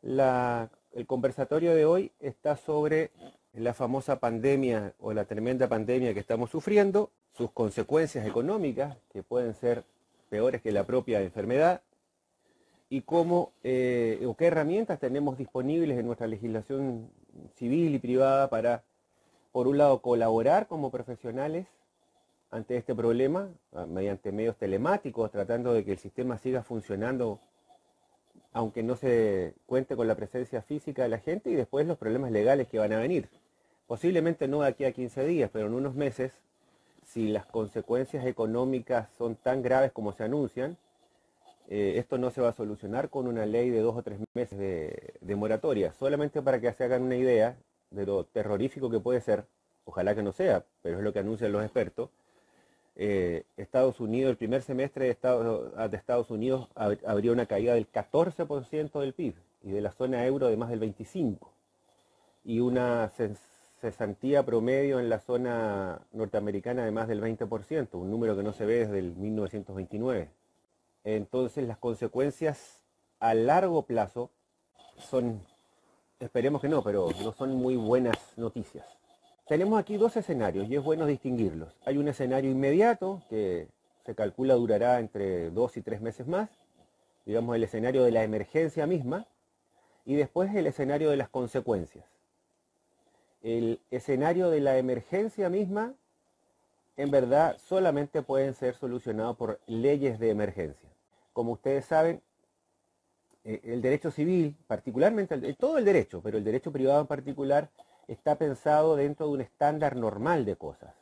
El conversatorio de hoy está sobre la famosa pandemia o la tremenda pandemia que estamos sufriendo, sus consecuencias económicas, que pueden ser peores que la propia enfermedad, y cómo o qué herramientas tenemos disponibles en nuestra legislación civil y privada para, por un lado, colaborar como profesionales ante este problema, mediante medios telemáticos, tratando de que el sistema siga funcionando aunque no se cuente con la presencia física de la gente, y después los problemas legales que van a venir. Posiblemente no de aquí a 15 días, pero en unos meses, si las consecuencias económicas son tan graves como se anuncian, esto no se va a solucionar con una ley de 2 o 3 meses de moratoria. Solamente para que se hagan una idea de lo terrorífico que puede ser, ojalá que no sea, pero es lo que anuncian los expertos. Estados Unidos, el primer semestre de Estados Unidos habría una caída del 14% del PIB y de la zona euro de más del 25%, y una cesantía promedio en la zona norteamericana de más del 20%, un número que no se ve desde el 1929. Entonces las consecuencias a largo plazo son, esperemos que no, pero no son muy buenas noticias. Tenemos aquí dos escenarios y es bueno distinguirlos. Hay un escenario inmediato que se calcula durará entre 2 y 3 meses más, digamos el escenario de la emergencia misma, y después el escenario de las consecuencias. El escenario de la emergencia misma, en verdad, solamente pueden ser solucionados por leyes de emergencia. Como ustedes saben, el derecho civil, particularmente, todo el derecho, pero el derecho privado en particular, está pensado dentro de un estándar normal de cosas,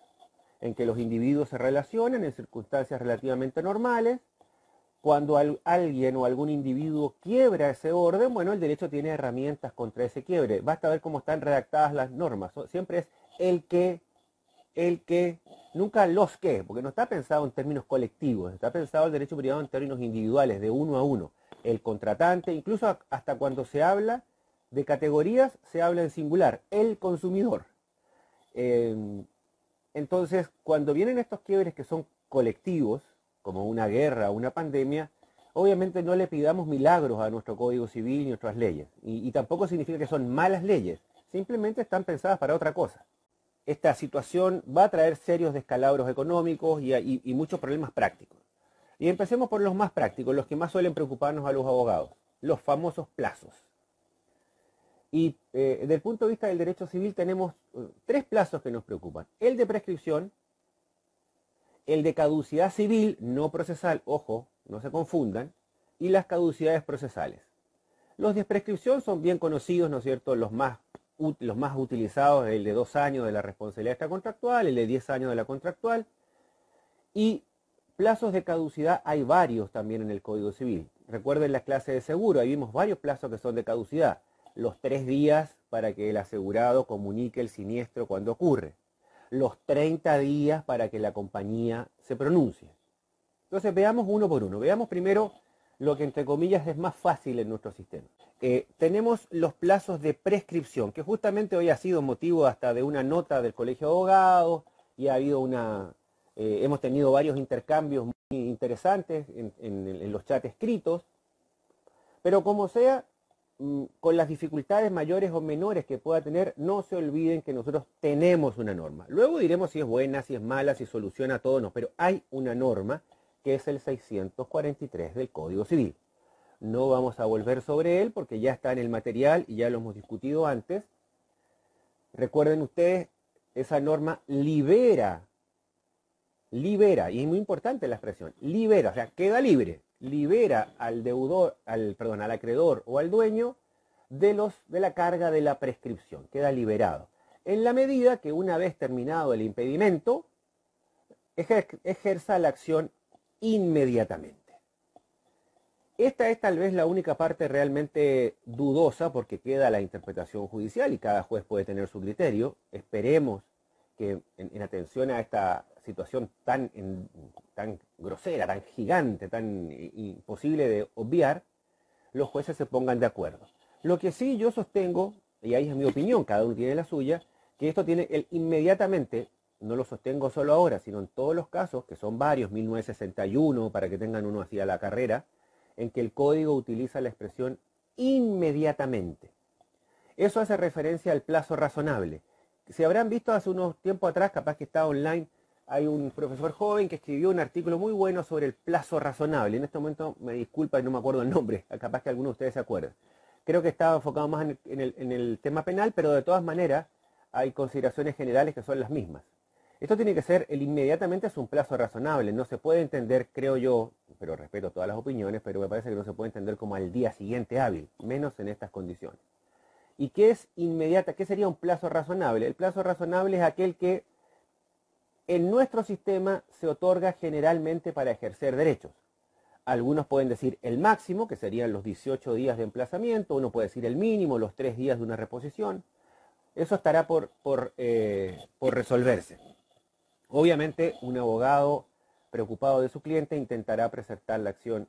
en que los individuos se relacionan en circunstancias relativamente normales. Cuando alguien o algún individuo quiebra ese orden, bueno, el derecho tiene herramientas contra ese quiebre. Basta ver cómo están redactadas las normas. Siempre es el que, nunca los que, porque no está pensado en términos colectivos, está pensado el derecho privado en términos individuales, de uno a uno. El contratante, incluso hasta cuando se habla de categorías, se habla en singular, el consumidor. Entonces, cuando vienen estos quiebres que son colectivos, como una guerra o una pandemia, obviamente no le pidamos milagros a nuestro Código Civil y nuestras leyes. Y tampoco significa que son malas leyes, simplemente están pensadas para otra cosa. Esta situación va a traer serios descalabros económicos y muchos problemas prácticos. Y empecemos por los más prácticos, los que más suelen preocuparnos a los abogados, los famosos plazos. Y desde el punto de vista del derecho civil tenemos tres plazos que nos preocupan. El de prescripción, el de caducidad civil, no procesal, ojo, no se confundan, y las caducidades procesales. Los de prescripción son bien conocidos, ¿no es cierto? Los más utilizados, el de 2 años de la responsabilidad extracontractual, el de 10 años de la contractual, y plazos de caducidad hay varios también en el Código Civil. Recuerden la clase de seguro, ahí vimos varios plazos que son de caducidad. Los 3 días para que el asegurado comunique el siniestro cuando ocurre. Los 30 días para que la compañía se pronuncie. Entonces veamos uno por uno. Veamos primero lo que entre comillas es más fácil en nuestro sistema. Tenemos los plazos de prescripción, que justamente hoy ha sido motivo hasta de una nota del Colegio de Abogados, y ha habido hemos tenido varios intercambios muy interesantes en los chats escritos, pero como sea, con las dificultades mayores o menores que pueda tener, no se olviden que nosotros tenemos una norma. Luego diremos si es buena, si es mala, si soluciona todo, no, pero hay una norma que es el 643 del Código Civil. No vamos a volver sobre él porque ya está en el material y ya lo hemos discutido antes. Recuerden ustedes, esa norma libera, y es muy importante la expresión, libera, o sea, queda libre, libera al deudor, al acreedor o al dueño de la carga de la prescripción, queda liberado. En la medida que una vez terminado el impedimento, ejerza la acción inmediatamente. Esta es tal vez la única parte realmente dudosa porque queda la interpretación judicial y cada juez puede tener su criterio. Esperemos que en atención a esta situación tan grosera, tan gigante, tan imposible de obviar, los jueces se pongan de acuerdo. Lo que sí yo sostengo, y ahí es mi opinión, cada uno tiene la suya, que esto tiene inmediatamente, no lo sostengo solo ahora, sino en todos los casos, que son varios, 1961, para que tengan uno así a la carrera, en que el código utiliza la expresión inmediatamente. Eso hace referencia al plazo razonable. Si habrán visto hace unos tiempos atrás, capaz que está online, hay un profesor joven que escribió un artículo muy bueno sobre el plazo razonable. En este momento me disculpa y no me acuerdo el nombre, capaz que alguno de ustedes se acuerda. Creo que estaba enfocado más en el tema penal, pero de todas maneras hay consideraciones generales que son las mismas. Esto tiene que ser, el inmediatamente es un plazo razonable, no se puede entender, creo yo, pero respeto todas las opiniones, pero me parece que no se puede entender como al día siguiente hábil, menos en estas condiciones. ¿Y qué es inmediata? ¿Qué sería un plazo razonable? El plazo razonable es aquel que en nuestro sistema se otorga generalmente para ejercer derechos. Algunos pueden decir el máximo, que serían los 18 días de emplazamiento, uno puede decir el mínimo, los 3 días de una reposición. Eso estará por resolverse. Obviamente, un abogado preocupado de su cliente intentará presentar la acción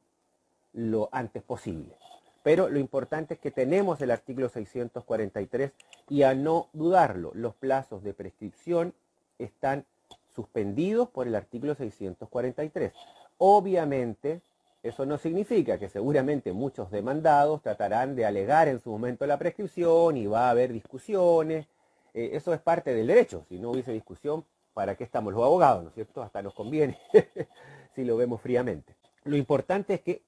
lo antes posible. Pero lo importante es que tenemos el artículo 643 y a no dudarlo, los plazos de prescripción están suspendidos por el artículo 643. Obviamente, eso no significa que seguramente muchos demandados tratarán de alegar en su momento la prescripción y va a haber discusiones. Eso es parte del derecho. Si no hubiese discusión, ¿para qué estamos los abogados? ¿No es cierto? Hasta nos conviene si lo vemos fríamente. Lo importante es que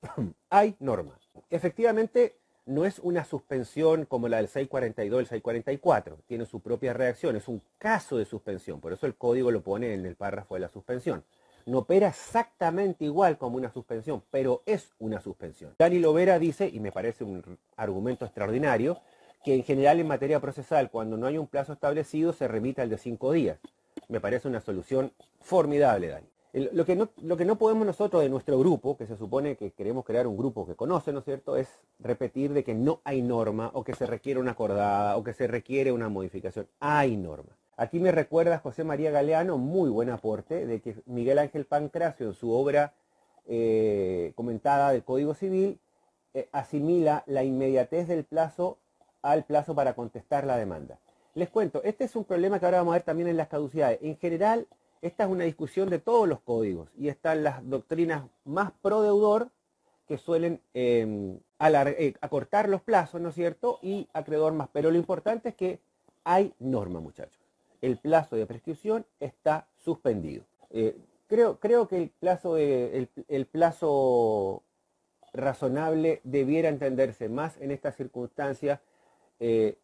hay normas. Efectivamente, no es una suspensión como la del 642 y el 644. Tiene su propia reacción. Es un caso de suspensión. Por eso el código lo pone en el párrafo de la suspensión. No opera exactamente igual como una suspensión, pero es una suspensión. Dani Lovera dice, y me parece un argumento extraordinario, que en general en materia procesal, cuando no hay un plazo establecido, se remite al de 5 días. Me parece una solución formidable, Dani. Lo que no podemos nosotros de nuestro grupo, que se supone que queremos crear un grupo que conoce, ¿no es cierto?, es repetir de que no hay norma, o que se requiere una acordada, o que se requiere una modificación. Hay norma. Aquí me recuerda José María Galeano, muy buen aporte, de que Miguel Ángel Pancracio, en su obra comentada del Código Civil, asimila la inmediatez del plazo al plazo para contestar la demanda. Les cuento, este es un problema que ahora vamos a ver también en las caducidades. En general, esta es una discusión de todos los códigos y están las doctrinas más pro deudor que suelen acortar los plazos, ¿no es cierto? Y acreedor más. Pero lo importante es que hay norma, muchachos. El plazo de prescripción está suspendido. Creo que el plazo razonable debiera entenderse más en estas circunstancias,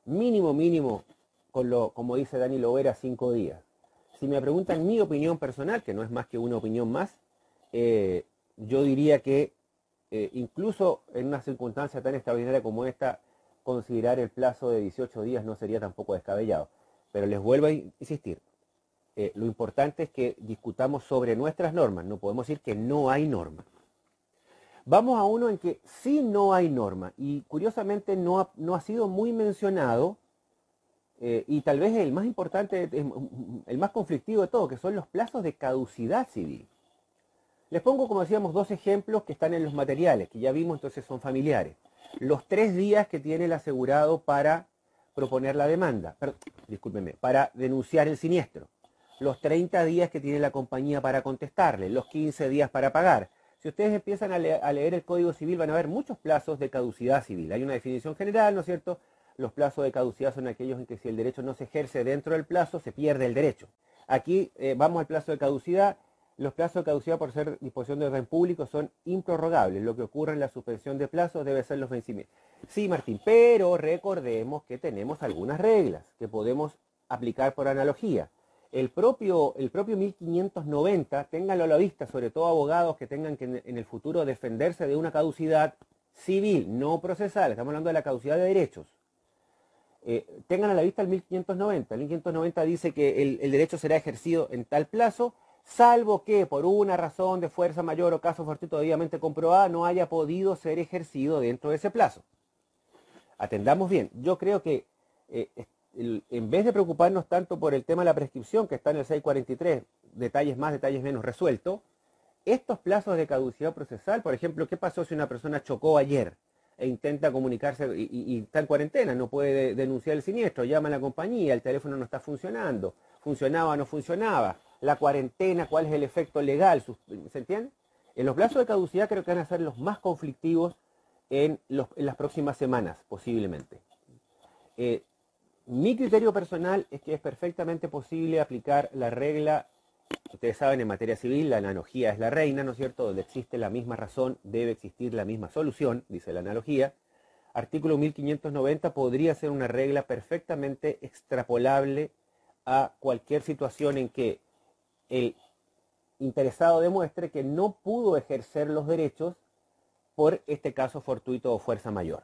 mínimo, como dice Dani Lovera, 5 días. Si me preguntan mi opinión personal, que no es más que una opinión más, yo diría que incluso en una circunstancia tan extraordinaria como esta, considerar el plazo de 18 días no sería tampoco descabellado. Pero les vuelvo a insistir, lo importante es que discutamos sobre nuestras normas, no podemos decir que no hay norma. Vamos a uno en que sí no hay norma, y curiosamente no ha sido muy mencionado, y tal vez el más importante, el más conflictivo de todo, que son los plazos de caducidad civil. Les pongo, como decíamos, 2 ejemplos que están en los materiales, que ya vimos, entonces son familiares. Los 3 días que tiene el asegurado para proponer la demanda, discúlpenme, para denunciar el siniestro. Los 30 días que tiene la compañía para contestarle, los 15 días para pagar. Si ustedes empiezan a leer el Código Civil, van a ver muchos plazos de caducidad civil. Hay una definición general, ¿no es cierto? Los plazos de caducidad son aquellos en que si el derecho no se ejerce dentro del plazo, se pierde el derecho. Aquí vamos al plazo de caducidad. Los plazos de caducidad, por ser disposición de orden público, son improrrogables. Lo que ocurre en la suspensión de plazos debe ser los vencimientos. Sí, Martín, pero recordemos que tenemos algunas reglas que podemos aplicar por analogía. El propio 1590, ténganlo a la vista, sobre todo abogados que tengan que en el futuro defenderse de una caducidad civil, no procesal, estamos hablando de la caducidad de derechos. Tengan a la vista el 1590. El 1590 dice que el derecho será ejercido en tal plazo, salvo que por una razón de fuerza mayor o caso fortuito debidamente comprobada no haya podido ser ejercido dentro de ese plazo. Atendamos bien. Yo creo que en vez de preocuparnos tanto por el tema de la prescripción, que está en el 643, detalles más, detalles menos resuelto, estos plazos de caducidad procesal, por ejemplo, ¿qué pasó si una persona chocó ayer e intenta comunicarse y está en cuarentena, no puede denunciar el siniestro, llama a la compañía, el teléfono no está funcionando, funcionaba o no funcionaba, la cuarentena, cuál es el efecto legal, ¿se entiende? En los plazos de caducidad creo que van a ser los más conflictivos en las próximas semanas, posiblemente. Mi criterio personal es que es perfectamente posible aplicar la regla, ustedes saben, en materia civil la analogía es la reina, ¿no es cierto? Donde existe la misma razón, debe existir la misma solución, dice la analogía. Artículo 1590 podría ser una regla perfectamente extrapolable a cualquier situación en que el interesado demuestre que no pudo ejercer los derechos por este caso fortuito o fuerza mayor.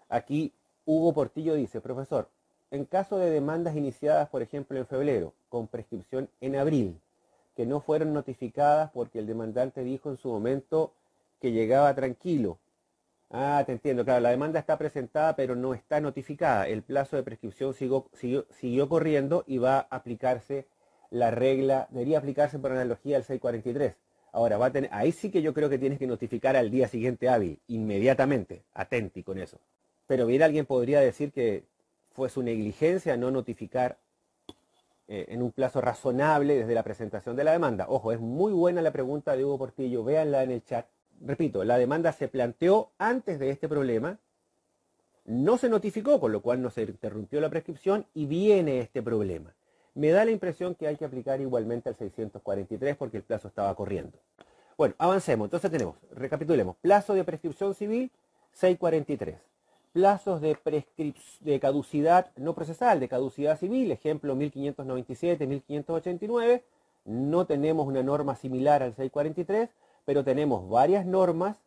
Aquí Hugo Portillo dice, profesor, en caso de demandas iniciadas, por ejemplo, en febrero, con prescripción en abril, que no fueron notificadas porque el demandante dijo en su momento que llegaba tranquilo. Ah, te entiendo, claro, la demanda está presentada pero no está notificada. El plazo de prescripción siguió corriendo y va a aplicarse la regla, debería aplicarse por analogía al 643. Ahora, ahí sí que yo creo que tienes que notificar al día siguiente hábil, inmediatamente, atenti con eso. Pero bien, alguien podría decir que fue su negligencia no notificar en un plazo razonable desde la presentación de la demanda. Ojo, es muy buena la pregunta de Hugo Portillo, véanla en el chat. Repito, la demanda se planteó antes de este problema, no se notificó, con lo cual no se interrumpió la prescripción y viene este problema. Me da la impresión que hay que aplicar igualmente al 643 porque el plazo estaba corriendo. Bueno, avancemos. Entonces tenemos, recapitulemos, plazo de prescripción civil 643. Plazos de caducidad no procesal, de caducidad civil, ejemplo 1597, 1589. No tenemos una norma similar al 643, pero tenemos varias normas,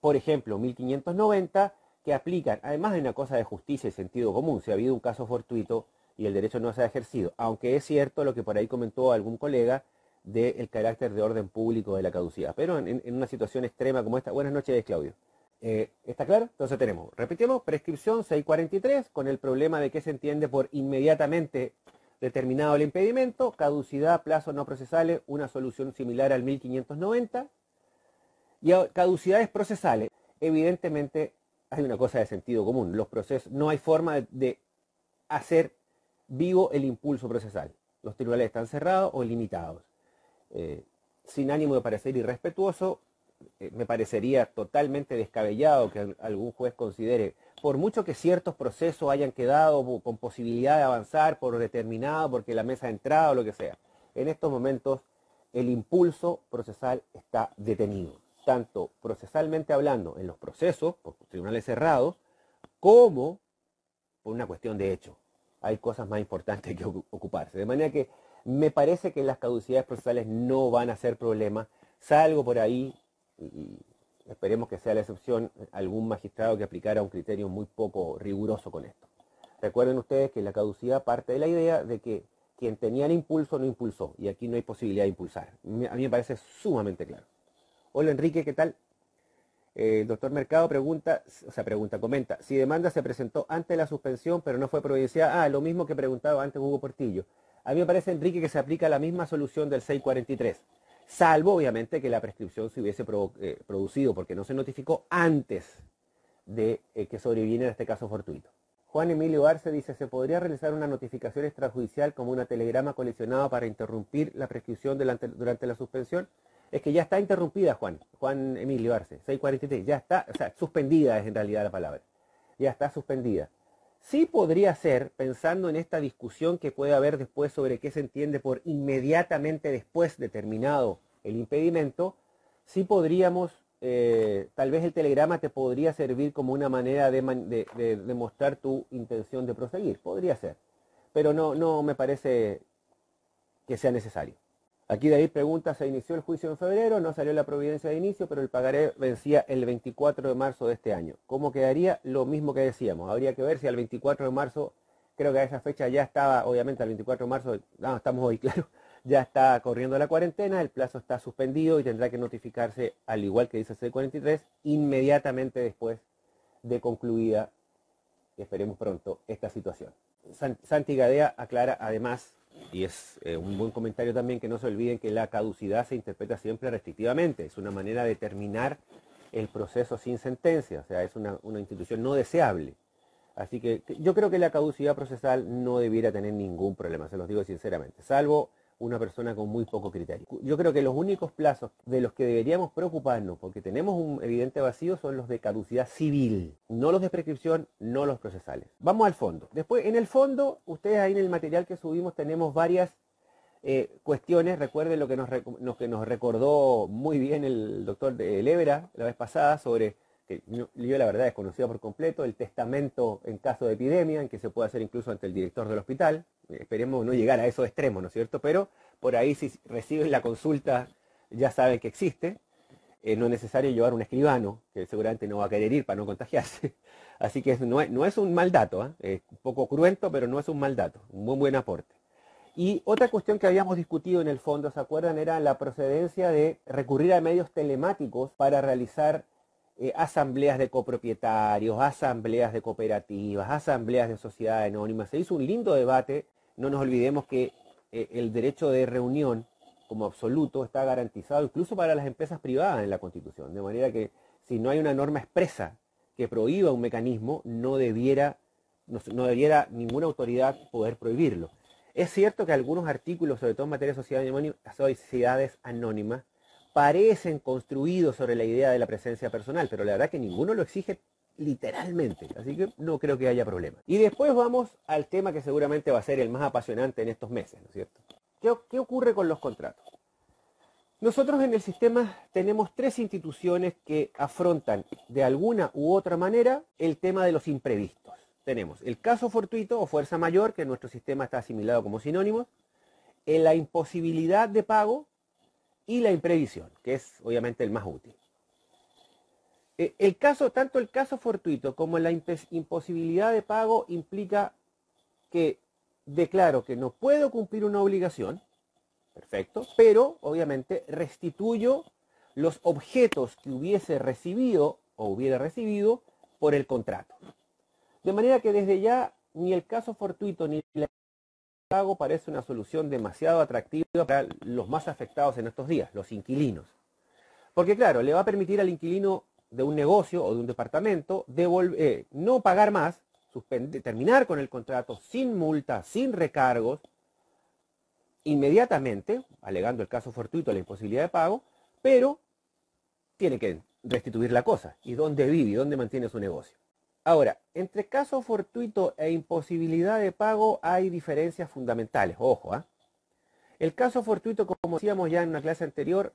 por ejemplo 1590, que aplican, además de una cosa de justicia y sentido común, si ha habido un caso fortuito y el derecho no se ha ejercido, aunque es cierto lo que por ahí comentó algún colega del carácter de orden público de la caducidad, pero en una situación extrema como esta. Buenas noches, Claudio. ¿Está claro? Entonces tenemos, repetimos, prescripción 643 con el problema de qué se entiende por inmediatamente determinado el impedimento, caducidad, plazos no procesales, una solución similar al 1590, y caducidades procesales, evidentemente hay una cosa de sentido común, los procesos, no hay forma de hacer vivo el impulso procesal, los tribunales están cerrados o limitados. Sin ánimo de parecer irrespetuoso, me parecería totalmente descabellado que algún juez considere, por mucho que ciertos procesos hayan quedado con posibilidad de avanzar por determinado, porque la mesa ha entrado o lo que sea, en estos momentos el impulso procesal está detenido, tanto procesalmente hablando en los procesos, por tribunales cerrados, como por una cuestión de hecho. Hay cosas más importantes que ocuparse. De manera que me parece que las caducidades procesales no van a ser problema, salvo por ahí, y esperemos que sea la excepción, algún magistrado que aplicara un criterio muy poco riguroso con esto. Recuerden ustedes que la caducidad parte de la idea de que quien tenía el impulso no impulsó, y aquí no hay posibilidad de impulsar. A mí me parece sumamente claro. Hola Enrique, ¿qué tal? El doctor Mercado comenta, si demanda se presentó antes de la suspensión, pero no fue providenciada, lo mismo que preguntaba antes Hugo Portillo. A mí me parece, Enrique, que se aplica la misma solución del 643, salvo, obviamente, que la prescripción se hubiese producido, porque no se notificó antes de que sobreviniera este caso fortuito. Juan Emilio Arce dice, ¿se podría realizar una notificación extrajudicial como una telegrama colisionada para interrumpir la prescripción durante la suspensión? Es que ya está interrumpida, Juan Emilio Arce, 643, ya está, o sea, suspendida es en realidad la palabra, ya está suspendida. Sí podría ser, pensando en esta discusión que puede haber después sobre qué se entiende por inmediatamente después de terminado el impedimento, sí podríamos, tal vez el telegrama te podría servir como una manera de demostrar tu intención de proseguir, podría ser, pero no me parece que sea necesario. Aquí David pregunta, se inició el juicio en febrero, no salió la providencia de inicio, pero el pagaré vencía el 24 de marzo de este año. ¿Cómo quedaría? Lo mismo que decíamos. Habría que ver si al 24 de marzo, creo que a esa fecha ya estaba, obviamente al 24 de marzo, estamos hoy, claro, ya está corriendo la cuarentena, el plazo está suspendido y tendrá que notificarse, al igual que dice el C43, inmediatamente después de concluida, esperemos pronto, esta situación. Santi Gadea aclara además, y es un buen comentario también, que no se olviden que la caducidad se interpreta siempre restrictivamente, es una manera de terminar el proceso sin sentencia, o sea, es una institución no deseable. Así que yo creo que la caducidad procesal no debiera tener ningún problema, se los digo sinceramente, salvo una persona con muy poco criterio. Yo creo que los únicos plazos de los que deberíamos preocuparnos, porque tenemos un evidente vacío, son los de caducidad civil, no los de prescripción, no los procesales. Vamos al fondo. Después, en el fondo, ustedes ahí en el material que subimos tenemos varias cuestiones. Recuerden lo que nos recordó muy bien el doctor Levera la vez pasada sobre, que yo la verdad desconocía por completo, el testamento en caso de epidemia, en que se puede hacer incluso ante el director del hospital. Esperemos no llegar a esos extremos, ¿no es cierto? Pero por ahí si reciben la consulta ya saben que existe. No es necesario llevar un escribano, que seguramente no va a querer ir para no contagiarse. Así que no es un mal dato, ¿eh? Es un poco cruento, pero no es un mal dato, un muy buen aporte. Y otra cuestión que habíamos discutido en el fondo, ¿se acuerdan? Era la procedencia de recurrir a medios telemáticos para realizar asambleas de copropietarios, asambleas de cooperativas, asambleas de sociedades anónimas. Se hizo un lindo debate. No nos olvidemos que el derecho de reunión como absoluto está garantizado incluso para las empresas privadas en la Constitución. De manera que si no hay una norma expresa que prohíba un mecanismo, no debiera ninguna autoridad poder prohibirlo. Es cierto que algunos artículos, sobre todo en materia de sociedades anónimas, parecen construidos sobre la idea de la presencia personal, pero la verdad que ninguno lo exige literalmente, así que no creo que haya problema. Y después vamos al tema que seguramente va a ser el más apasionante en estos meses, ¿no es cierto? ¿Qué ocurre con los contratos? Nosotros en el sistema tenemos tres instituciones que afrontan de alguna u otra manera el tema de los imprevistos. Tenemos el caso fortuito o fuerza mayor, que en nuestro sistema está asimilado como sinónimos, la imposibilidad de pago y la imprevisión, que es obviamente el más útil. Tanto el caso fortuito como la imposibilidad de pago implica que declaro que no puedo cumplir una obligación, perfecto, pero obviamente restituyo los objetos que hubiese recibido o hubiera recibido por el contrato. De manera que desde ya ni el caso fortuito ni el pago parece una solución demasiado atractiva para los más afectados en estos días, los inquilinos. Porque claro, le va a permitir al inquilino de un negocio o de un departamento no pagar más, terminar con el contrato sin multa, sin recargos, inmediatamente, alegando el caso fortuito, la imposibilidad de pago, pero tiene que restituir la cosa. ¿Y dónde vive y dónde mantiene su negocio? Ahora, entre caso fortuito e imposibilidad de pago hay diferencias fundamentales. Ojo, ¿eh? El caso fortuito, como decíamos ya en una clase anterior,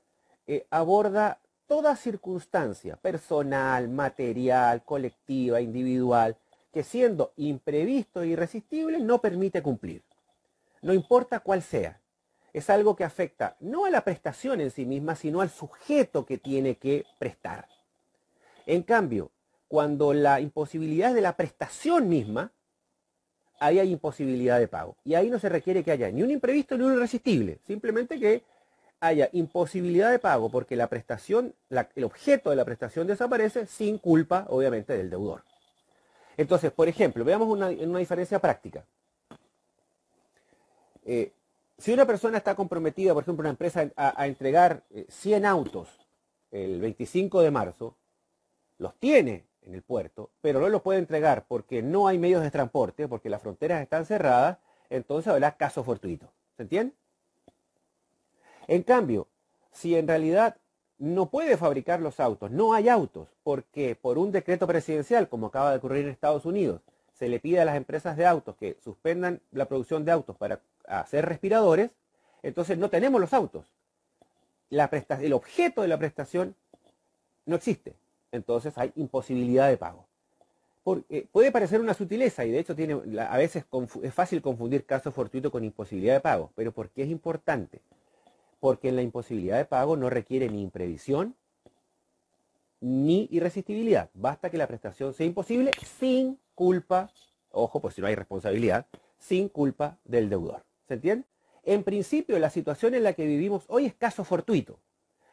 aborda toda circunstancia personal, material, colectiva, individual, que siendo imprevisto e irresistible no permite cumplir. No importa cuál sea. Es algo que afecta no a la prestación en sí misma, sino al sujeto que tiene que prestar. En cambio, cuando la imposibilidad es de la prestación misma, ahí hay imposibilidad de pago. Y ahí no se requiere que haya ni un imprevisto ni un irresistible. Simplemente que haya imposibilidad de pago porque la prestación, el objeto de la prestación desaparece sin culpa, obviamente, del deudor. Entonces, por ejemplo, veamos una diferencia práctica. Si una persona está comprometida, por ejemplo, una empresa a entregar 100 autos el 25 de marzo, los tiene en el puerto, pero no los puede entregar porque no hay medios de transporte, porque las fronteras están cerradas, entonces habrá caso fortuito. ¿Se entiende? En cambio, si en realidad no puede fabricar los autos, no hay autos, porque por un decreto presidencial, como acaba de ocurrir en Estados Unidos, se le pide a las empresas de autos que suspendan la producción de autos para hacer respiradores, entonces no tenemos los autos. El objeto de la prestación no existe. Entonces hay imposibilidad de pago. Puede parecer una sutileza y de hecho a veces es fácil confundir caso fortuito con imposibilidad de pago. Pero ¿por qué es importante? Porque en la imposibilidad de pago no requiere ni imprevisión ni irresistibilidad. Basta que la prestación sea imposible sin culpa, ojo, pues si no hay responsabilidad, sin culpa del deudor. ¿Se entiende? En principio, la situación en la que vivimos hoy es caso fortuito.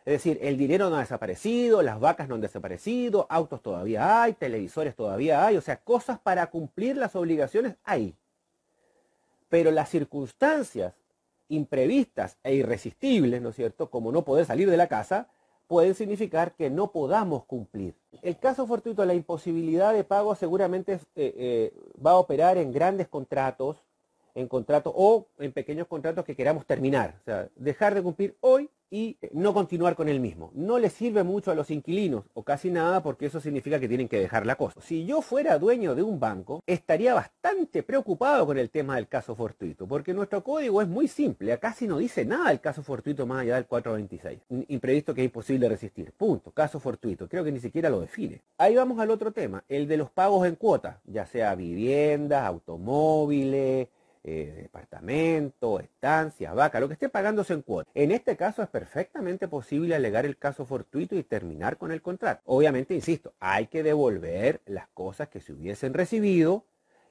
Es decir, el dinero no ha desaparecido, las vacas no han desaparecido, autos todavía hay, televisores todavía hay, o sea, cosas para cumplir las obligaciones hay. Pero las circunstancias imprevistas e irresistibles, ¿no es cierto?, como no poder salir de la casa, pueden significar que no podamos cumplir. El caso fortuito, la imposibilidad de pago seguramente va a operar en grandes contratos, en contratos o en pequeños contratos que queramos terminar. O sea, dejar de cumplir hoy y no continuar con el mismo. No le sirve mucho a los inquilinos o casi nada porque eso significa que tienen que dejar la cosa. Si yo fuera dueño de un banco, estaría bastante preocupado con el tema del caso fortuito, porque nuestro código es muy simple. Acá casi no dice nada del caso fortuito más allá del 426. Imprevisto que es imposible resistir. Punto. Caso fortuito. Creo que ni siquiera lo define. Ahí vamos al otro tema, el de los pagos en cuotas, ya sea viviendas, automóviles, departamento, estancias, vaca, lo que esté pagándose en cuota. En este caso es perfectamente posible alegar el caso fortuito y terminar con el contrato. Obviamente, insisto, hay que devolver las cosas que se hubiesen recibido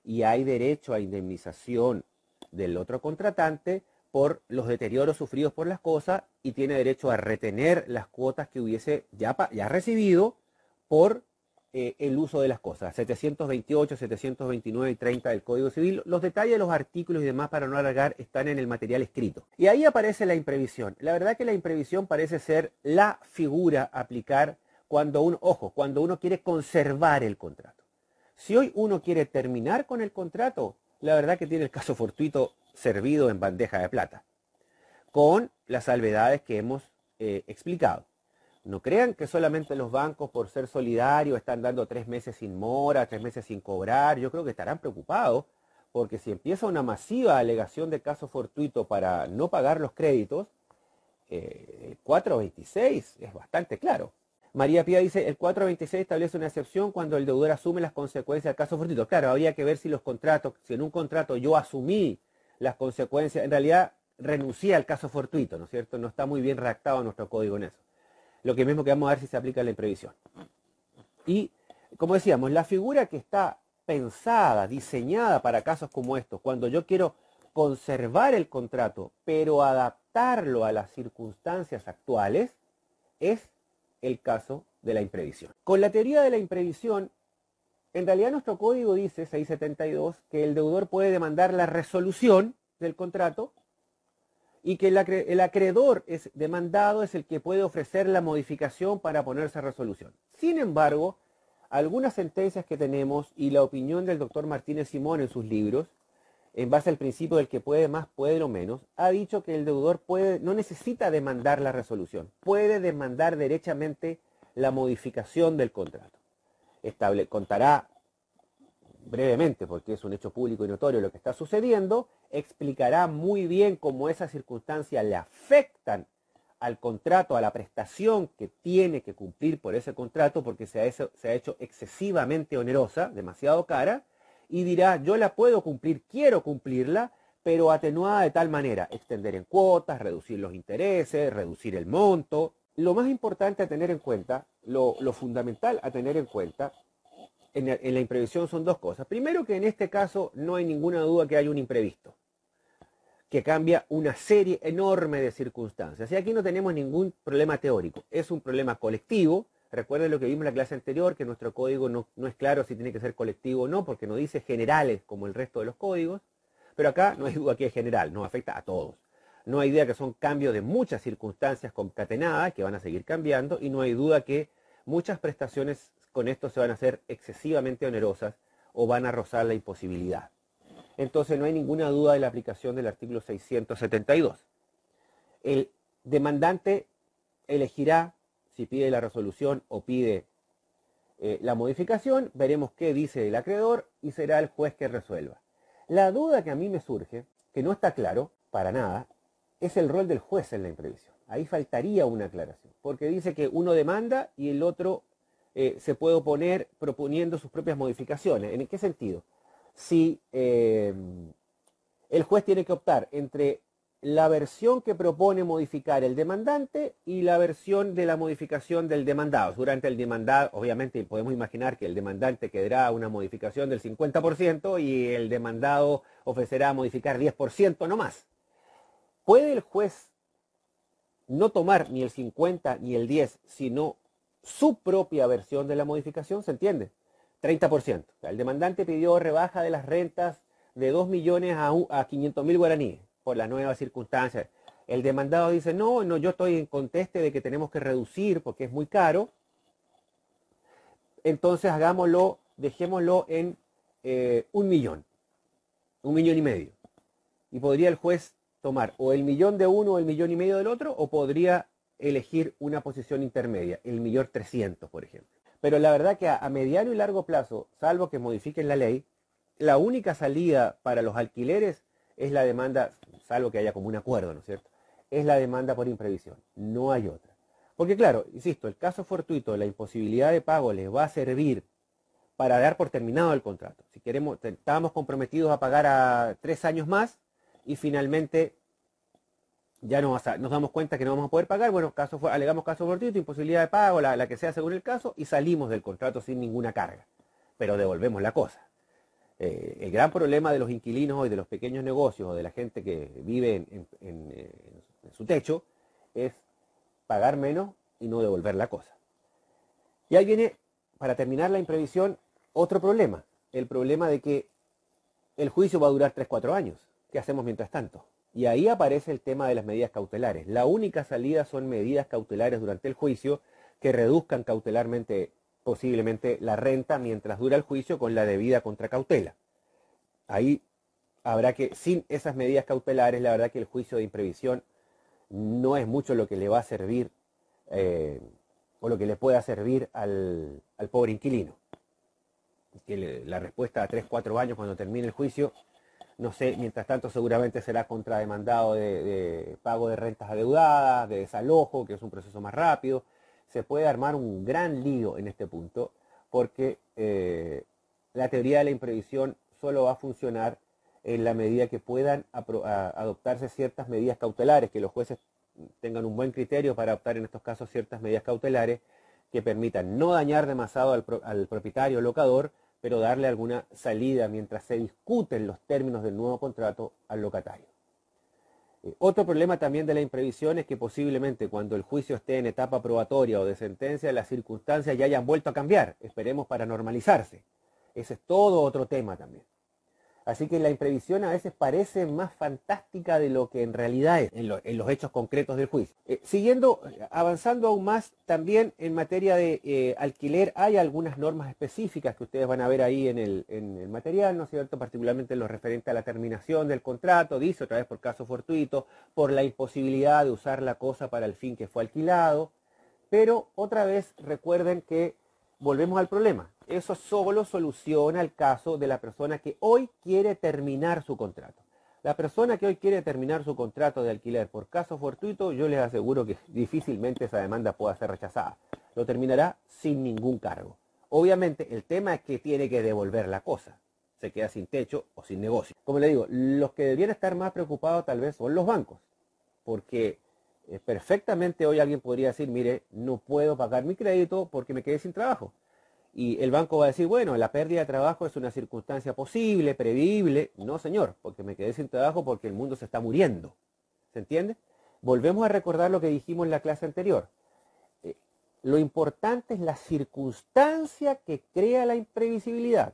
y hay derecho a indemnización del otro contratante por los deterioros sufridos por las cosas y tiene derecho a retener las cuotas que hubiese ya recibido por el uso de las cosas. 728, 729 y 30 del Código Civil. Los detalles de los artículos y demás, para no alargar, están en el material escrito. Y ahí aparece la imprevisión. La verdad que la imprevisión parece ser la figura a aplicar cuando uno quiere conservar el contrato. Si hoy uno quiere terminar con el contrato, la verdad que tiene el caso fortuito servido en bandeja de plata, con las salvedades que hemos explicado. No crean que solamente los bancos, por ser solidarios, están dando 3 meses sin mora, 3 meses sin cobrar. Yo creo que estarán preocupados, porque si empieza una masiva alegación de caso fortuito para no pagar los créditos, el 426 es bastante claro. María Pía dice, el 426 establece una excepción cuando el deudor asume las consecuencias del caso fortuito. Claro, habría que ver si si en un contrato yo asumí las consecuencias, en realidad renuncié al caso fortuito, ¿no es cierto? No está muy bien redactado nuestro código en eso. Lo que mismo que vamos a ver si se aplica la imprevisión. Y, como decíamos, la figura que está pensada, diseñada para casos como estos, cuando yo quiero conservar el contrato, pero adaptarlo a las circunstancias actuales, es el caso de la imprevisión. Con la teoría de la imprevisión, en realidad nuestro código dice, 672, que el deudor puede demandar la resolución del contrato y que el acreedor demandado es el que puede ofrecer la modificación para ponerse a resolución. Sin embargo, algunas sentencias que tenemos y la opinión del doctor Martínez Simón en sus libros, en base al principio del que puede más, puede lo menos, ha dicho que el deudor no necesita demandar la resolución, puede demandar derechamente la modificación del contrato. Contará brevemente, porque es un hecho público y notorio lo que está sucediendo, explicará muy bien cómo esas circunstancias le afectan al contrato, a la prestación que tiene que cumplir por ese contrato, porque se ha hecho excesivamente onerosa, demasiado cara, y dirá, yo la puedo cumplir, quiero cumplirla, pero atenuada de tal manera, extender en cuotas, reducir los intereses, reducir el monto. Lo más importante a tener en cuenta, lo fundamental a tener en cuenta, en la imprevisión son dos cosas. Primero, que en este caso no hay ninguna duda que hay un imprevisto, que cambia una serie enorme de circunstancias. Y aquí no tenemos ningún problema teórico, es un problema colectivo. Recuerden lo que vimos en la clase anterior, que nuestro código no es claro si tiene que ser colectivo o no, porque no dice generales como el resto de los códigos, pero acá no hay duda que es general, nos afecta a todos. No hay duda que son cambios de muchas circunstancias concatenadas que van a seguir cambiando, y no hay duda que muchas prestaciones con esto se van a hacer excesivamente onerosas o van a rozar la imposibilidad. Entonces no hay ninguna duda de la aplicación del artículo 672. El demandante elegirá si pide la resolución o pide la modificación. Veremos qué dice el acreedor y será el juez que resuelva. La duda que a mí me surge, que no está claro para nada, es el rol del juez en la imprevisión. Ahí faltaría una aclaración, porque dice que uno demanda y el otro se puede oponer proponiendo sus propias modificaciones. ¿En qué sentido? Si el juez tiene que optar entre la versión que propone modificar el demandante y la versión de la modificación del demandado. Durante el demandado, obviamente podemos imaginar que el demandante quedará una modificación del 50% y el demandado ofrecerá modificar 10% no más. ¿Puede el juez no tomar ni el 50 ni el 10, sino su propia versión de la modificación? ¿Se entiende? 30%. O sea, el demandante pidió rebaja de las rentas de 2 millones a 500.000 guaraníes por las nuevas circunstancias. El demandado dice, no, yo estoy en conteste de que tenemos que reducir porque es muy caro. Entonces dejémoslo en 1 millón, 1,5 millones. y podría el juez tomar o el millón de uno o el millón y medio del otro, o podría elegir una posición intermedia, el millón 300, por ejemplo. Pero la verdad que a mediano y largo plazo, salvo que modifiquen la ley, la única salida para los alquileres es la demanda, salvo que haya como un acuerdo, ¿no es cierto? Es la demanda por imprevisión, no hay otra. Porque claro, insisto, el caso fortuito, la imposibilidad de pago les va a servir para dar por terminado el contrato. Si queremos, estábamos comprometidos a pagar a 3 años más y finalmente ya nos damos cuenta que no vamos a poder pagar, bueno, alegamos caso fortuito, imposibilidad de pago, la que sea según el caso, y salimos del contrato sin ninguna carga, pero devolvemos la cosa. El gran problema de los inquilinos y de los pequeños negocios o de la gente que vive en su techo es pagar menos y no devolver la cosa. Y ahí viene, para terminar la imprevisión, otro problema, el problema de que el juicio va a durar 3-4 años. ¿Qué hacemos mientras tanto? Y ahí aparece el tema de las medidas cautelares. La única salida son medidas cautelares durante el juicio que reduzcan cautelarmente, posiblemente, la renta mientras dura el juicio con la debida contracautela. Ahí habrá que, sin esas medidas cautelares, la verdad que el juicio de imprevisión no es mucho lo que le va a servir o lo que le pueda servir al pobre inquilino. Que la respuesta a 3-4 años cuando termine el juicio, no sé, mientras tanto seguramente será contrademandado de pago de rentas adeudadas, de desalojo, que es un proceso más rápido. Se puede armar un gran lío en este punto, porque la teoría de la imprevisión solo va a funcionar en la medida que puedan adoptarse ciertas medidas cautelares, que los jueces tengan un buen criterio para adoptar en estos casos ciertas medidas cautelares que permitan no dañar demasiado al propietario o locador, pero darle alguna salida mientras se discuten los términos del nuevo contrato al locatario. Otro problema también de la imprevisión es que posiblemente cuando el juicio esté en etapa probatoria o de sentencia, las circunstancias ya hayan vuelto a cambiar, esperemos para normalizarse. Ese es todo otro tema también. Así que la imprevisión a veces parece más fantástica de lo que en realidad es, en los hechos concretos del juicio. Avanzando aún más, también en materia de alquiler hay algunas normas específicas que ustedes van a ver ahí en el material, ¿no es cierto? Particularmente en lo referente a la terminación del contrato, dice otra vez por caso fortuito, por la imposibilidad de usar la cosa para el fin que fue alquilado, pero otra vez recuerden que volvemos al problema. Eso solo soluciona el caso de la persona que hoy quiere terminar su contrato. La persona que hoy quiere terminar su contrato de alquiler por caso fortuito, yo les aseguro que difícilmente esa demanda pueda ser rechazada. Lo terminará sin ningún cargo. Obviamente el tema es que tiene que devolver la cosa. Se queda sin techo o sin negocio. Como le digo, los que deberían estar más preocupados tal vez son los bancos. Porque perfectamente hoy alguien podría decir, mire, no puedo pagar mi crédito porque me quedé sin trabajo. Y el banco va a decir, bueno, la pérdida de trabajo es una circunstancia posible, previble. No, señor, porque me quedé sin trabajo porque el mundo se está muriendo. ¿Se entiende? Volvemos a recordar lo que dijimos en la clase anterior. Lo importante es la circunstancia que crea la imprevisibilidad,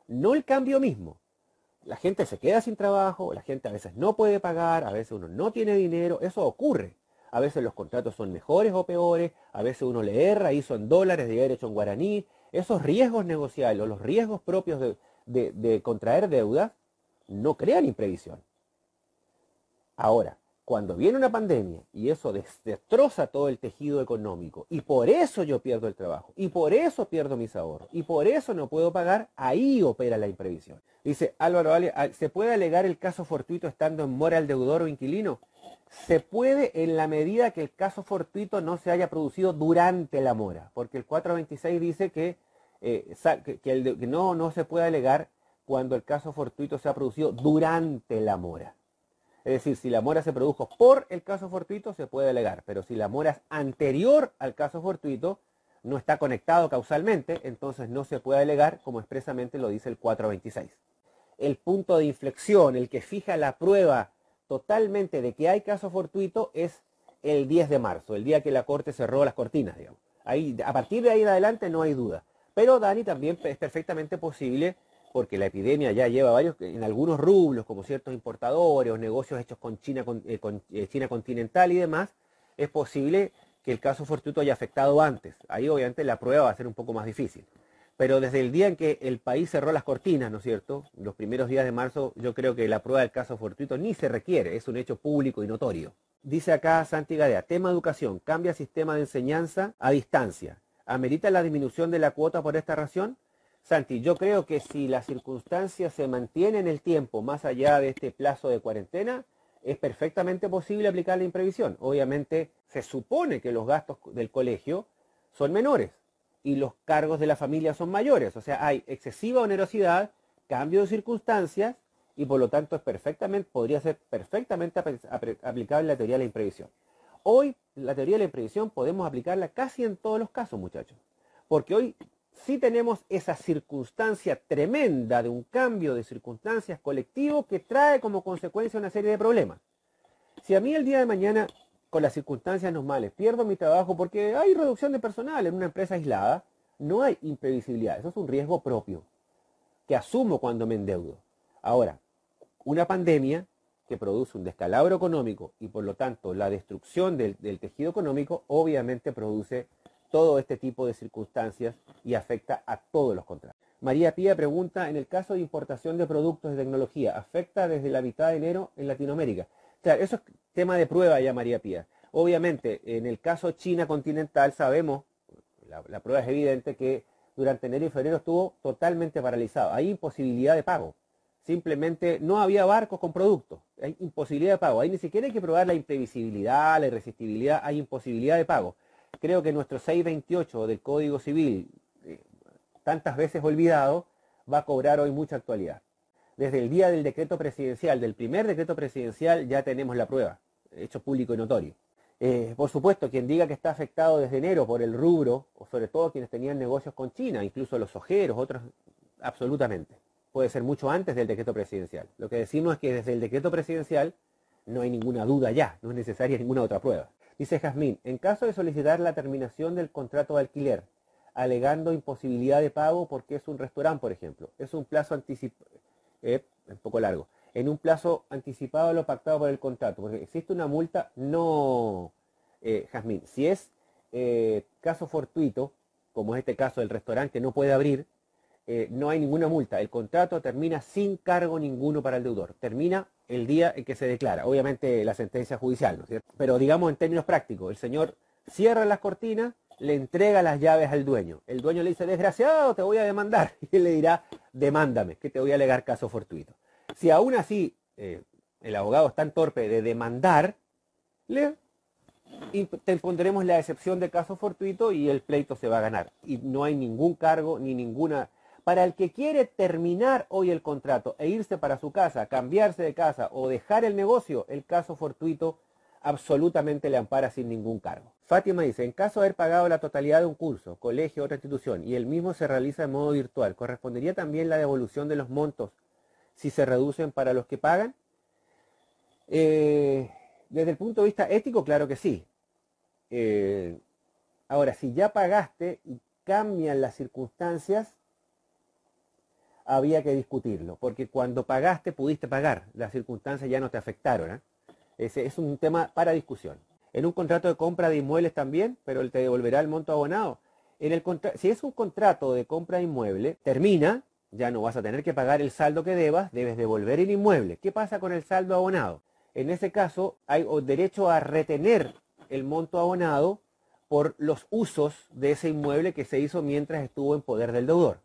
no el cambio mismo. La gente se queda sin trabajo, la gente a veces no puede pagar, a veces uno no tiene dinero, eso ocurre. A veces los contratos son mejores o peores, a veces uno le erra, hizo en dólares, debe haber hecho en guaraní. Esos riesgos negociables, los riesgos propios de contraer deudas, no crean imprevisión. Ahora, cuando viene una pandemia y eso destroza todo el tejido económico, y por eso yo pierdo el trabajo, y por eso pierdo mis ahorros, y por eso no puedo pagar, ahí opera la imprevisión. Dice Álvaro Ale, ¿se puede alegar el caso fortuito estando en mora el deudor o inquilino? Se puede en la medida que el caso fortuito no se haya producido durante la mora, porque el 426 dice que no se puede alegar cuando el caso fortuito se ha producido durante la mora. Es decir, si la mora se produjo por el caso fortuito, se puede alegar, pero si la mora es anterior al caso fortuito, no está conectado causalmente, entonces no se puede alegar, como expresamente lo dice el 426. El punto de inflexión, el que fija la prueba totalmente de que hay caso fortuito, es el 10 de marzo, el día que la Corte cerró las cortinas, digamos. Ahí, a partir de ahí en adelante no hay duda. Pero, Dani, también es perfectamente posible, porque la epidemia ya lleva en algunos rublos, como ciertos importadores o negocios hechos con China continental y demás, es posible que el caso fortuito haya afectado antes. Ahí obviamente la prueba va a ser un poco más difícil. Pero desde el día en que el país cerró las cortinas, ¿no es cierto? Los primeros días de marzo, yo creo que la prueba del caso fortuito ni se requiere, es un hecho público y notorio. Dice acá Santi Gadea, tema educación, cambia sistema de enseñanza a distancia. ¿Amerita la disminución de la cuota por esta razón? Santi, yo creo que si las circunstancias se mantienen en el tiempo más allá de este plazo de cuarentena, es perfectamente posible aplicar la imprevisión. Obviamente se supone que los gastos del colegio son menores y los cargos de la familia son mayores. O sea, hay excesiva onerosidad, cambio de circunstancias y por lo tanto podría ser perfectamente aplicable la teoría de la imprevisión. Hoy la teoría de la imprevisión podemos aplicarla casi en todos los casos, muchachos. Porque hoy sí tenemos esa circunstancia tremenda de un cambio de circunstancias colectivo que trae como consecuencia una serie de problemas. Si a mí el día de mañana, con las circunstancias normales, pierdo mi trabajo porque hay reducción de personal en una empresa aislada, no hay imprevisibilidad. Eso es un riesgo propio que asumo cuando me endeudo. Ahora, una pandemia que produce un descalabro económico y por lo tanto la destrucción del tejido económico, obviamente produce todo este tipo de circunstancias y afecta a todos los contratos. María Pía pregunta, en el caso de importación de productos de tecnología, ¿afecta desde la mitad de enero en Latinoamérica? Claro, eso es tema de prueba ya, María Pía. Obviamente, en el caso China continental sabemos, la prueba es evidente, que durante enero y febrero estuvo totalmente paralizado. Hay imposibilidad de pago. Simplemente no había barcos con productos. Hay imposibilidad de pago. Ahí ni siquiera hay que probar la imprevisibilidad, la irresistibilidad, hay imposibilidad de pago. Creo que nuestro 628 del Código Civil, tantas veces olvidado, va a cobrar hoy mucha actualidad. Desde el día del decreto presidencial, del primer decreto presidencial, ya tenemos la prueba, hecho público y notorio. Por supuesto, quien diga que está afectado desde enero por el rubro, o sobre todo quienes tenían negocios con China, incluso los ojeros, otros, absolutamente. Puede ser mucho antes del decreto presidencial. Lo que decimos es que desde el decreto presidencial no hay ninguna duda ya, no es necesaria ninguna otra prueba. Dice Jazmín, en caso de solicitar la terminación del contrato de alquiler, alegando imposibilidad de pago porque es un restaurante, por ejemplo, es un plazo anticipado, un poco largo, en un plazo anticipado de lo pactado por el contrato, porque existe una multa, no, Jazmín, si es caso fortuito, como es este caso del restaurante que no puede abrir, no hay ninguna multa, el contrato termina sin cargo ninguno para el deudor, termina el día en que se declara, obviamente la sentencia judicial, ¿no es cierto? Pero digamos en términos prácticos, el señor cierra las cortinas, le entrega las llaves al dueño, el dueño le dice, desgraciado, te voy a demandar, y él le dirá, demándame, que te voy a alegar caso fortuito. Si aún así el abogado es tan torpe de demandar, te pondremos la excepción de caso fortuito y el pleito se va a ganar. Y no hay ningún cargo ni ninguna... Para el que quiere terminar hoy el contrato e irse para su casa, cambiarse de casa o dejar el negocio, el caso fortuito absolutamente le ampara sin ningún cargo. Fátima dice, en caso de haber pagado la totalidad de un curso, colegio o otra institución y el mismo se realiza de modo virtual, ¿correspondería también la devolución de los montos si se reducen para los que pagan? Desde el punto de vista ético, claro que sí. Ahora, si ya pagaste y cambian las circunstancias, había que discutirlo, porque cuando pagaste pudiste pagar, las circunstancias ya no te afectaron, ¿eh? Ese es un tema para discusión. En un contrato de compra de inmuebles también, pero él te devolverá el monto abonado. Si es un contrato de compra de inmueble, termina, ya no vas a tener que pagar el saldo que debas, debes devolver el inmueble. ¿Qué pasa con el saldo abonado? En ese caso hay derecho a retener el monto abonado por los usos de ese inmueble que se hizo mientras estuvo en poder del deudor.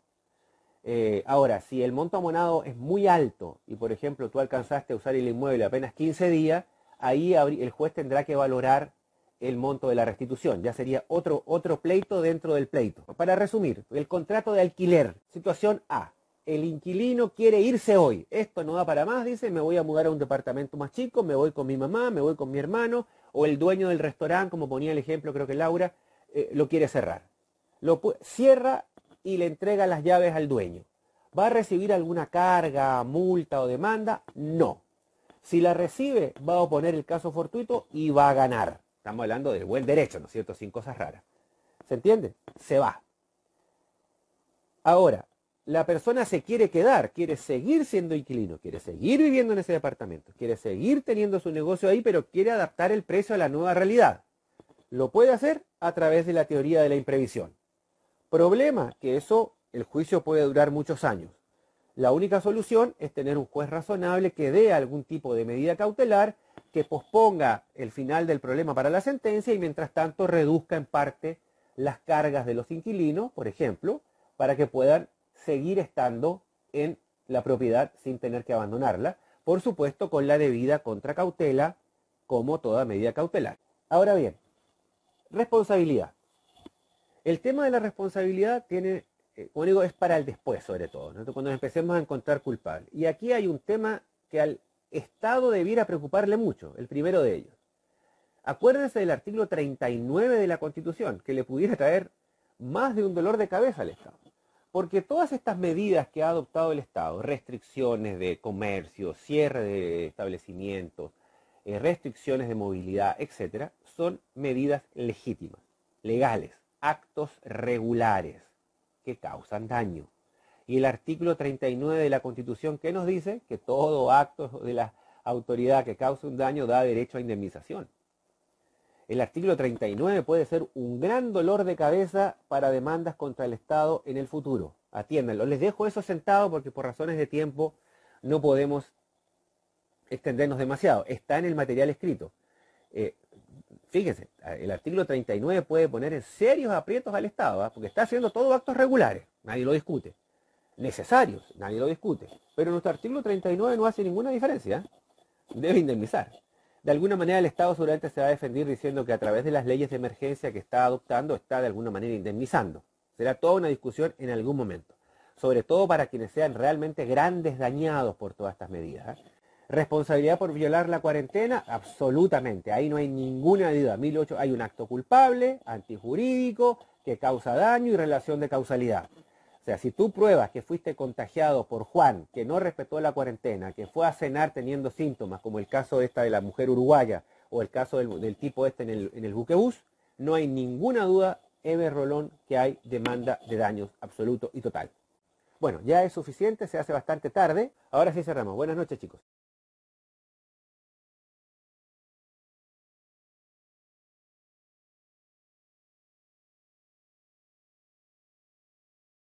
Ahora, si el monto abonado es muy alto y, por ejemplo, tú alcanzaste a usar el inmueble apenas 15 días, ahí el juez tendrá que valorar el monto de la restitución. Ya sería otro pleito dentro del pleito. Para resumir, el contrato de alquiler, situación A. El inquilino quiere irse hoy. Esto no da para más, dice, me voy a mudar a un departamento más chico, me voy con mi mamá, me voy con mi hermano, o el dueño del restaurante, como ponía el ejemplo, creo que Laura, lo quiere cerrar. Cierra y le entrega las llaves al dueño. ¿Va a recibir alguna carga, multa o demanda? No. Si la recibe, va a oponer el caso fortuito y va a ganar. Estamos hablando del buen derecho, ¿no es cierto? Sin cosas raras. ¿Se entiende? Se va. Ahora, la persona se quiere quedar, quiere seguir siendo inquilino, quiere seguir viviendo en ese departamento, quiere seguir teniendo su negocio ahí, pero quiere adaptar el precio a la nueva realidad. Lo puede hacer a través de la teoría de la imprevisión. Problema, que eso el juicio puede durar muchos años. La única solución es tener un juez razonable que dé algún tipo de medida cautelar, que posponga el final del problema para la sentencia y mientras tanto reduzca en parte las cargas de los inquilinos, por ejemplo, para que puedan seguir estando en la propiedad sin tener que abandonarla, por supuesto con la debida contracautela como toda medida cautelar. Ahora bien, responsabilidad. El tema de la responsabilidad tiene, como digo, es para el después sobre todo, ¿no? Cuando nos empecemos a encontrar culpables. Y aquí hay un tema que al Estado debiera preocuparle mucho, el primero de ellos. Acuérdense del artículo 39 de la Constitución, que le pudiera traer más de un dolor de cabeza al Estado. Porque todas estas medidas que ha adoptado el Estado, restricciones de comercio, cierre de establecimientos, restricciones de movilidad, etcétera, son medidas legítimas, legales, actos regulares que causan daño. Y el artículo 39 de la Constitución, ¿qué nos dice? Que todo acto de la autoridad que cause un daño da derecho a indemnización. El artículo 39 puede ser un gran dolor de cabeza para demandas contra el Estado en el futuro. Atiéndanlo. Les dejo eso sentado porque por razones de tiempo no podemos extendernos demasiado. Está en el material escrito. Fíjense, el artículo 39 puede poner en serios aprietos al Estado, porque está haciendo todos actos regulares, nadie lo discute. Necesarios, nadie lo discute. Pero nuestro artículo 39 no hace ninguna diferencia. Debe indemnizar. De alguna manera el Estado seguramente se va a defender diciendo que a través de las leyes de emergencia que está adoptando está de alguna manera indemnizando. Será toda una discusión en algún momento. Sobre todo para quienes sean realmente grandes dañados por todas estas medidas. ¿Responsabilidad por violar la cuarentena? Absolutamente. Ahí no hay ninguna duda. 1008 hay un acto culpable, antijurídico, que causa daño y relación de causalidad. O sea, si tú pruebas que fuiste contagiado por Juan, que no respetó la cuarentena, que fue a cenar teniendo síntomas, como el caso esta de la mujer uruguaya, o el caso del tipo este en el buquebús, no hay ninguna duda, Eber Rolón, que hay demanda de daños absoluto y total. Bueno, ya es suficiente, se hace bastante tarde. Ahora sí cerramos. Buenas noches, chicos.